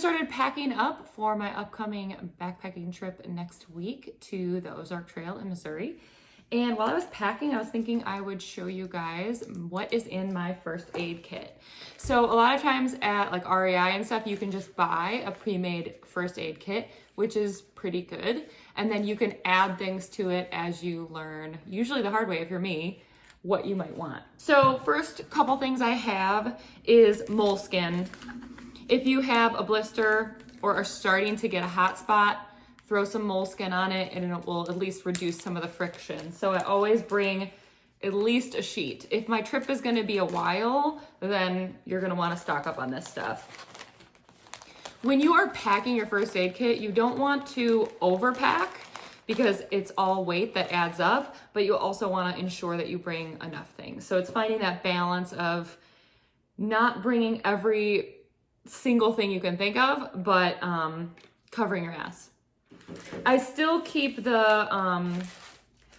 started packing up for my upcoming backpacking trip next week to the Ozark Trail in Missouri. And while I was packing, I was thinking I would show you guys what is in my first aid kit. So a lot of times at like REI and stuff, you can just buy a pre-made first aid kit, which is pretty good. And then you can add things to it as you learn, usually the hard way if you're me, what you might want. So first couple things I have is moleskin. If you have a blister or are starting to get a hot spot, throw some moleskin on it and it will at least reduce some of the friction. So I always bring at least a sheet. If my trip is gonna be a while, then you're gonna wanna stock up on this stuff. When you are packing your first aid kit, you don't want to overpack because it's all weight that adds up, but you also wanna ensure that you bring enough things. So it's finding that balance of not bringing every single thing you can think of, but covering your ass. I still keep the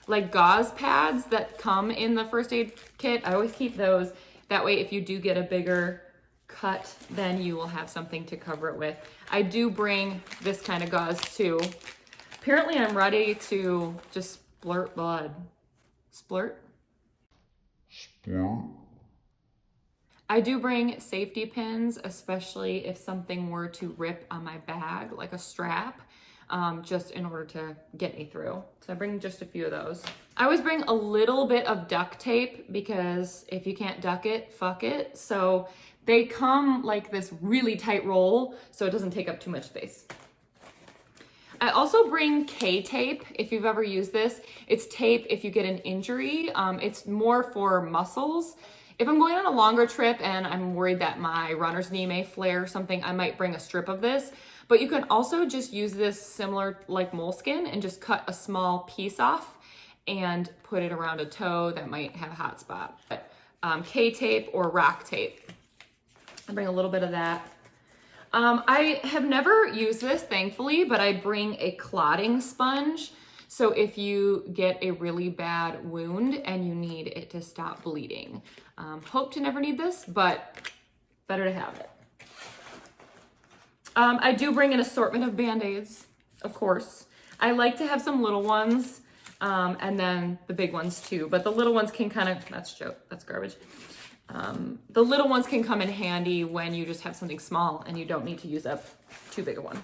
like gauze pads that come in the first aid kit. I always keep those. That way, if you do get a bigger cut, then you will have something to cover it with. I do bring this kind of gauze too. Apparently, I'm ready to just splurt blood. Splurt? Splurt? I do bring safety pins, especially if something were to rip on my bag, like a strap. Just in order to get me through. So I bring just a few of those. I always bring a little bit of duct tape because if you can't duck it, fuck it. So they come like this really tight roll so it doesn't take up too much space. I also bring K-tape if you've ever used this. It's tape if you get an injury. It's more for muscles. If I'm going on a longer trip and I'm worried that my runner's knee may flare or something, I might bring a strip of this. But you can also just use this similar like moleskin and just cut a small piece off and put it around a toe that might have a hot spot. K-tape or rock tape. I bring a little bit of that. I have never used this, thankfully, but I bring a clotting sponge. So if you get a really bad wound and you need it to stop bleeding. Hope to never need this, but better to have it. I do bring an assortment of Band-Aids, of course. I like to have some little ones and then the big ones too, but the little ones can kind of, that's garbage. The little ones can come in handy when you just have something small and you don't need to use up too big a one.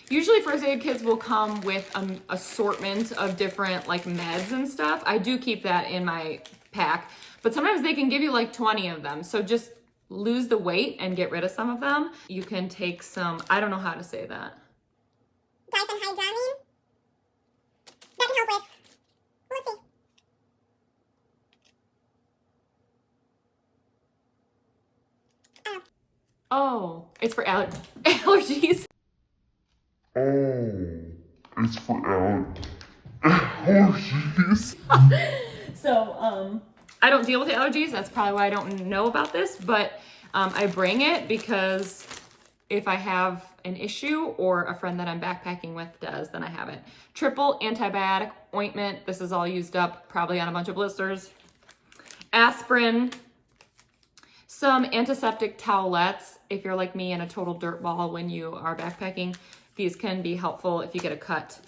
Usually first aid kits will come with an assortment of different like meds and stuff. I do keep that in my pack, but sometimes they can give you like 20 of them. So just lose the weight and get rid of some of them. You can take some, I don't know how to say that. Diphenhydramine? That can help with, let's see. Oh, it's for allergies. Oh, it's for allergies. So, I don't deal with allergies. That's probably why I don't know about this, but I bring it because if I have an issue or a friend that I'm backpacking with does, then I have it. Triple antibiotic ointment. This is all used up probably on a bunch of blisters. Aspirin. Some antiseptic towelettes. If you're like me and a total dirtball when you are backpacking, these can be helpful if you get a cut.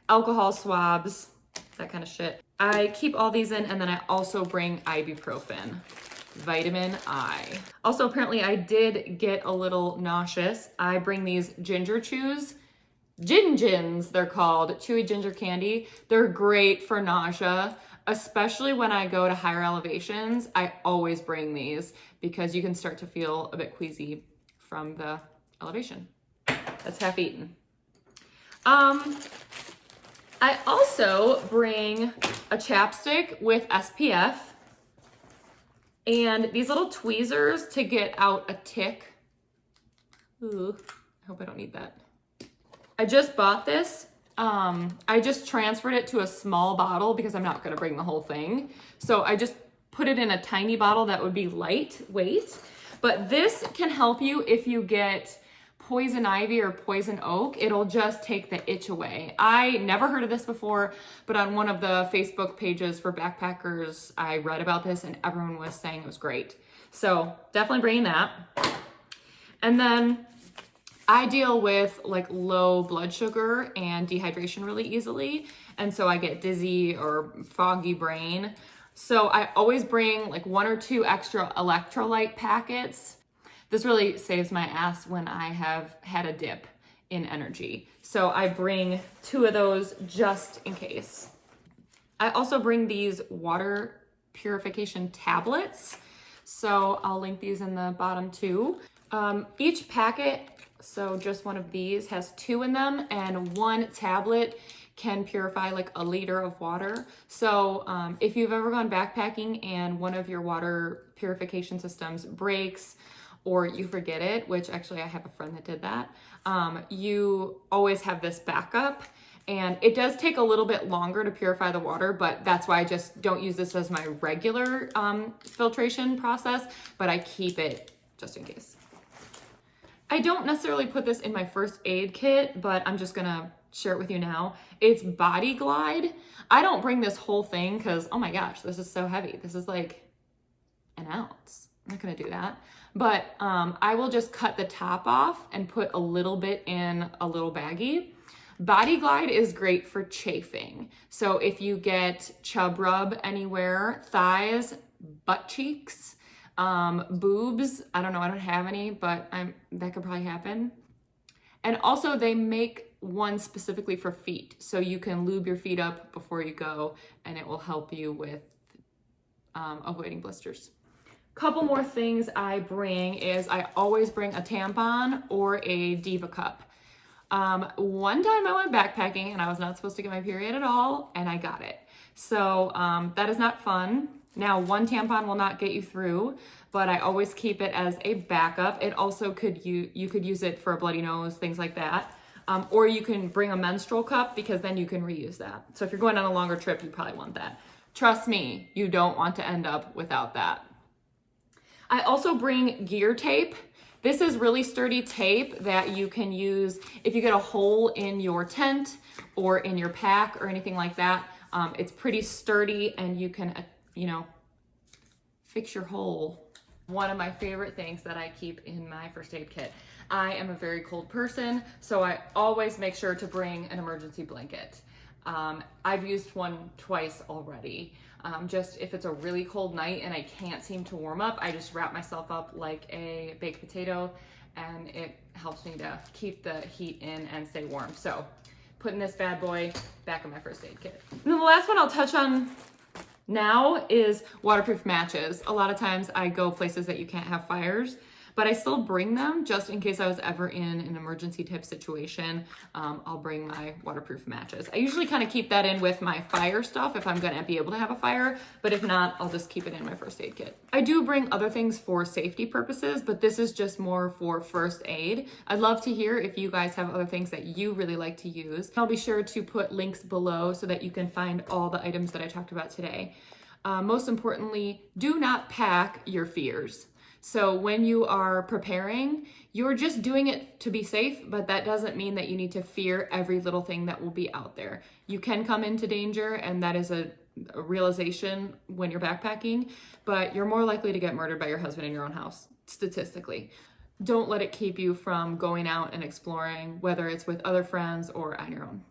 Alcohol swabs, that kind of shit. I keep all these in, and then I also bring ibuprofen, vitamin I. Also, apparently I did get a little nauseous. I bring these ginger chews, Gin-Gins they're called, chewy ginger candy. They're great for nausea, especially when I go to higher elevations. I always bring these because you can start to feel a bit queasy from the elevation. That's half eaten. I also bring a chapstick with SPF and these little tweezers to get out a tick. Ooh, I hope I don't need that. I just bought this. I just transferred it to a small bottle because I'm not gonna bring the whole thing. So I just put it in a tiny bottle that would be lightweight. But this can help you if you get poison ivy or poison oak. It'll just take the itch away. I never heard of this before, but on one of the Facebook pages for backpackers, I read about this and everyone was saying it was great. So definitely bringing that. And then I deal with like low blood sugar and dehydration really easily. And so I get dizzy or foggy brain. So I always bring like 1 or 2 extra electrolyte packets. This really saves my ass when I have had a dip in energy. So I bring 2 of those just in case. I also bring these water purification tablets. So I'll link these in the bottom too. Each packet, so just one of these, has 2 in them, and 1 tablet can purify like a liter of water. So if you've ever gone backpacking and one of your water purification systems breaks or you forget it, which actually I have a friend that did that, you always have this backup. And it does take a little bit longer to purify the water, but that's why I just don't use this as my regular filtration process, but I keep it just in case. I don't necessarily put this in my first aid kit, but I'm just gonna share it with you now. It's Body Glide. I don't bring this whole thing because, oh my gosh, this is so heavy. This is like an ounce. I'm not gonna do that. But I will just cut the top off and put a little bit in a little baggie. Body Glide is great for chafing. So if you get chub rub anywhere, thighs, butt cheeks, boobs, I don't know, I don't have any, but that could probably happen. And also they make one specifically for feet. So you can lube your feet up before you go and it will help you with avoiding blisters. Couple more things I bring is I always bring a tampon or a Diva cup. One time I went backpacking and I was not supposed to get my period at all and I got it. So that is not fun. Now, 1 tampon will not get you through, but I always keep it as a backup. It also you could use it for a bloody nose, things like that. Or you can bring a menstrual cup because then you can reuse that. So if you're going on a longer trip, you probably want that. Trust me, you don't want to end up without that. I also bring gear tape. This is really sturdy tape that you can use if you get a hole in your tent or in your pack or anything like that. It's pretty sturdy and you can, fix your hole. One of my favorite things that I keep in my first aid kit. I am a very cold person, so I always make sure to bring an emergency blanket. I've used one twice already. Just if it's a really cold night and I can't seem to warm up, I just wrap myself up like a baked potato and it helps me to keep the heat in and stay warm. So putting this bad boy back in my first aid kit. And then the last one I'll touch on now is waterproof matches. A lot of times I go places that you can't have fires, but I still bring them just in case I was ever in an emergency type situation. I'll bring my waterproof matches. I usually kind of keep that in with my fire stuff if I'm gonna be able to have a fire, but if not, I'll just keep it in my first aid kit. I do bring other things for safety purposes, but this is just more for first aid. I'd love to hear if you guys have other things that you really like to use. I'll be sure to put links below so that you can find all the items that I talked about today. Most importantly, do not pack your fears. So when you are preparing, you're just doing it to be safe, but that doesn't mean that you need to fear every little thing that will be out there. You can come into danger, and that is a realization when you're backpacking, but you're more likely to get murdered by your husband in your own house, statistically. Don't let it keep you from going out and exploring, whether it's with other friends or on your own.